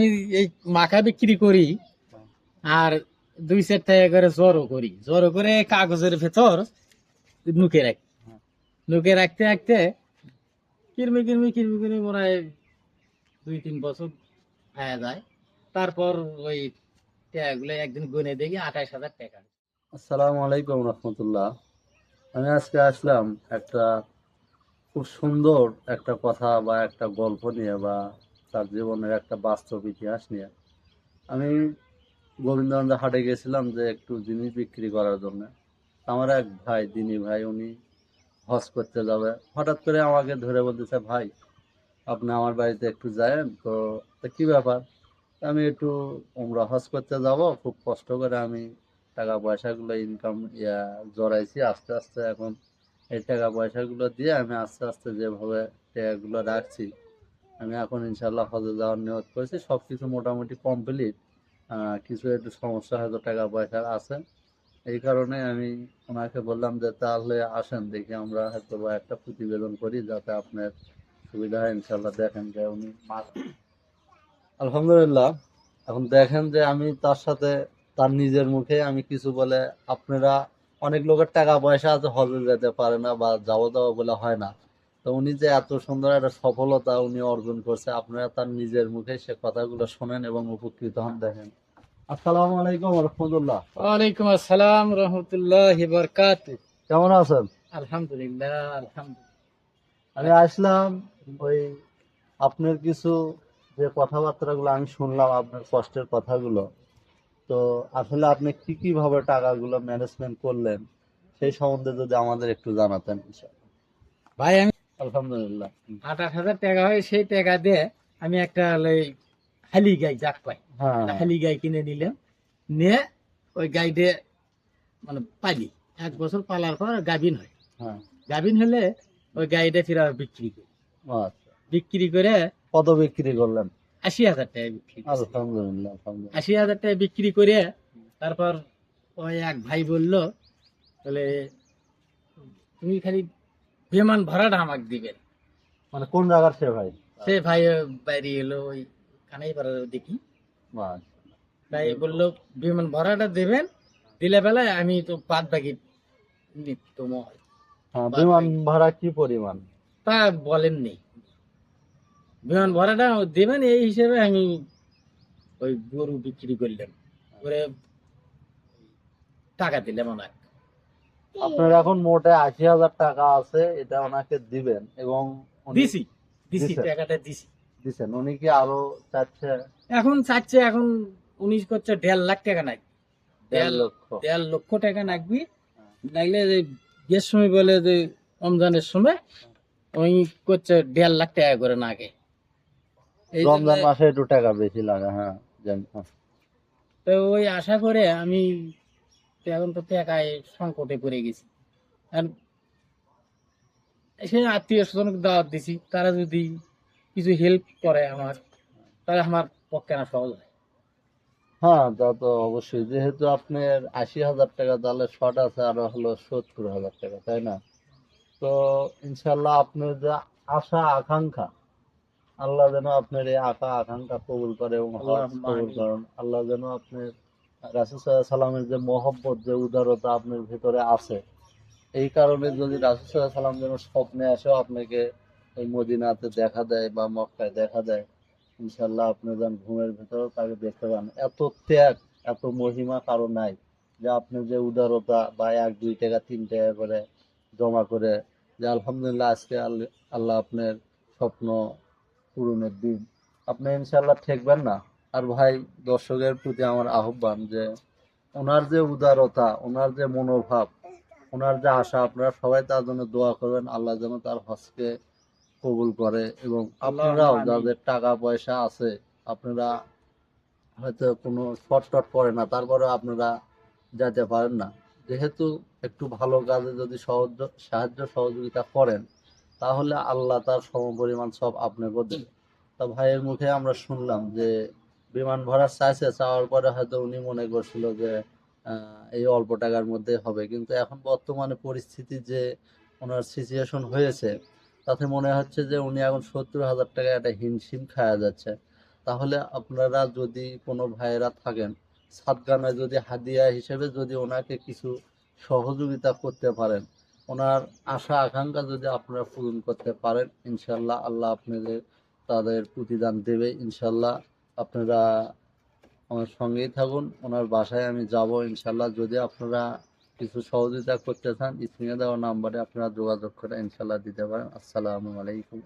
এই মাখা বিক্রি করি আর 2-4 টাকা করে জড়ো করি, জড়ো করে কাগজের ভেতর নুকে রাখি। নুকে রাখতে রাখতে কিরমি কিরমি কিরমি কিরমি মনে হয় 2-3 বছর হয়ে যায়। তারপর ওই টাকাগুলো একদিন গুনে দেখি 28,000 টাকা। আসসালামু আলাইকুম রহমতুল্লাহ। আমি আজকে আসলাম একটা খুব সুন্দর একটা কথা বা একটা গল্প নিয়ে বা তার জীবনের একটা বাস্তব ইতিহাস নিয়ে। আমি গোবিন্দগঞ্জ হাটে গেছিলাম যে একটু জিনিস বিক্রি করার জন্য। আমার এক ভাই দিনী ভাই, উনি হজ করতে যাবে। হঠাৎ করে আমাকে ধরে বলতেছে, ভাই আপনি আমার বাড়িতে একটু যায়েন তো। তা কি ব্যাপার? আমি একটু উমরা হজ করতে যাব, খুব কষ্ট করে আমি টাকা পয়সাগুলো ইনকাম জড়াইছি আস্তে আস্তে। এখন এই টাকা পয়সাগুলো দিয়ে আমি আস্তে আস্তে যেভাবে টাকাগুলো রাখছি, আমি এখন ইনশাল্লাহ হজে যাওয়ার নিয়ত করেছি। সব কিছু মোটামুটি কমপ্লিট। কিছু একটু সমস্যা হয়তো টাকা পয়সার আছে, এই কারণে আমি ওনাকে বললাম যে তাহলে আসেন দেখি আমরা হয়তো বা একটা প্রতিবেদন করি, যাতে আপনার সুবিধা হয়। ইনশাল্লাহ দেখেন যে উনি আলহামদুলিল্লাহ। এখন দেখেন যে আমি তার সাথে তার নিজের মুখে আমি কিছু বলে, আপনারা অনেক লোকের টাকা পয়সা আছে হজে যেতে পারে না বা যাবো যাবো বলে হয় না, তো উনি যে এত সুন্দর একটা সফলতা উনি অর্জন করছে, আপনারা তার নিজের মুখে সে কথাগুলো শোনেন এবং উপকৃত হন। দেখেন। আসসালামু আলাইকুম রহমতুল্লাহ। ওয়ালাইকুম আসসালাম রহমতুল্লাহি বারাকাতুহু। কেমন আছেন? আলহামদুলিল্লাহ, আলহামদুলিল্লাহ। আমি আসলাম ওই আপনার কিছু যে কথাবার্তাগুলো আমি শুনলাম, আপনার কষ্টের কথাগুলো, তো আসলে আপনি কি কিভাবে টাকাগুলো ম্যানেজমেন্ট করলেন সেই সম্বন্ধে যদি আমাদের একটু জানাতেন ইনশাআল্লাহ। ভাই আমি আলহামদুলিল্লাহ। 28,000 টাকা হয়, সেই টাকা দিয়ে আমি একটা ওই হালি গাই যাক পাই, হ্যাঁ, একটা হালি গাই কিনে নিলাম। নিয়ে ওই গাইতে মানে পালি 1 বছর পালার পর গাভিন হয়। হ্যাঁ। গাভিন হলে ওই গাইটা ফিরে আবার বিক্রি করি। আচ্ছা, বিক্রি করে কত বিক্রি করলেন? 80,000 টাকা বিক্রি করছি। আলহামদুলিল্লাহ, আলহামদুলিল্লাহ। 80,000 টাকা বিক্রি করে তারপর ওই এক ভাই বলল, বলে তুমি খালি বিমান ভাড়াটা আমাকে দিবেন। মানে কোন জায়গার সে ভাই? সে ভাই বাইরে এলো ওই কানাই পাড়ার দেখি। আচ্ছা। তাই বললো বিমান ভাড়াটা দেবেন, দিলে বেলায় আমি তো বাদ বাকি তোমার হ্যাঁ, বাদ বিমান বাকি ভাড়া কি পরিমাণ? তা বলেননি। বিমান ভাড়াটা দেবেন এই হিসেবে আমি ওই গরু বিক্রি করলাম, করে টাকা দিলাম ওনাকে। আপনার এখন মোটে 80,000 টাকা আছে, এটা ওনাকে দিবেন এবং উনি দিছি দিছি দিছেন টাকাটা দিছি। দিছেন উনি কি আরো চাচ্ছে? এখন চাচ্ছে, এখন 19 করছে 1.5 লাখ টাকা নাকি, 1.5 লক্ষ। 1.5 লক্ষ টাকা নাকবি। নাইলে যে বিয়ের সময় বলে যে রমজানের সময় ওই করছে 1.5 লাখ টাকা করে নাগে। এই জন্য রমজান মাসে একটু টাকা বেশি লাগে, হ্যাঁ জানি। হ্যাঁ। তো ওই আশা করে আমি তো এখন তো টাকায় সংকটে পড়ে গেছি। আর সে আত্মীয় স্বজনকে দাওয়াত দিছি, তারা যদি কিছু হেল্প করে আমার, তাহলে আমার পক্ষে না সহজ হয়। হ্যাঁ, তা তো অবশ্যই। যেহেতু আপনার 80,000 টাকা, তাহলে শর্ট আছে আরো হলো 70,000 টাকা, তাই না? তো ইনশাল্লাহ আপনার যে আশা আকাঙ্ক্ষা, আল্লাহ যেন আপনার এই আশা আকাঙ্ক্ষা কবুল করে এবং হজ আল্লাহুম্মা কবুল আমিন। করেন। আল্লাহ যেন আপনার রাসূল সাল্লাল্লাহু আলাইহি সাল্লামের যে মহব্বত, যে উদারতা আপনার ভিতরে আছে, এই কারণে যদি রাসূল সাল্লাল্লাহু আলাইহি সাল্লাম যেন স্বপ্নে এসেও আপনাকে ওই মদিনাতে দেখা দেয় বা মক্কায় দেখা দেয়, ইনশাল্লাহ আপনি যেন ঘুমের ভেতরেও তাকে দেখতে পান। এত ত্যাগ, এত মহিমা কারো নাই, যে আপনি যে উদারতা বা 1-2 টাকা 3 টাকা করে জমা করে যে আলহামদুলিল্লাহ আজকে আল্লাহ আপনার স্বপ্ন পূরণের দিন, আপনি ইনশাল্লাহ ঠেকবেন না। আর ভাই, দর্শকের প্রতি আমার আহ্বান যে ওনার যে উদারতা, ওনার যে মনোভাব, ওনার যে আশা, আপনারা সবাই তার জন্য দোয়া করবেন, আল্লাহ যেন তার হজকে কবুল করে। এবং আপনারাও আল্লাহুম্মা আমিন। যাদের টাকা পয়সা আছে, আপনারা হয়তো কোনো শর্টকাট পড়ে না, তারপরে আপনারা যেতে পারেন না, যেহেতু একটু ভালো কাজে যদি সাহায্য সহযোগিতা করেন, তাহলে আল্লাহ তার সমপরিমাণ সব আপনাকে দেবে। তা ভাইয়ের মুখে আমরা শুনলাম যে বিমান ভাড়া চাইছে, চাওয়ার পরে হয়তো উনি মনে করছিল যে এই অল্প টাকার মধ্যে হবে, কিন্তু এখন বর্তমানে পরিস্থিতি যে ওনার সিচুয়েশন হয়েছে, তাতে মনে হচ্ছে যে উনি এখন 70,000 টাকা একটা হিমশিম খাওয়া যাচ্ছে। তাহলে আপনারা যদি কোনো ভাইয়েরা থাকেন, সাতগানায় যদি হাদিয়া হিসেবে যদি ওনাকে কিছু সহযোগিতা করতে পারেন, ওনার আশা আকাঙ্ক্ষা যদি আপনারা পূরণ করতে পারেন, ইনশাল্লাহ আল্লাহ আপনাদের তাদের প্রতিদান দেবে ইনশাল্লাহ। আপনারা আমার সঙ্গেই থাকুন, ওনার বাসায় আমি যাব ইনশাল্লাহ। যদি আপনারা কিছু সহযোগিতা করতে চান, স্ক্রিনে দেওয়া নাম্বারে আপনারা যোগাযোগ করে ইনশাল্লাহ দিতে পারেন। আসসালামু আলাইকুম।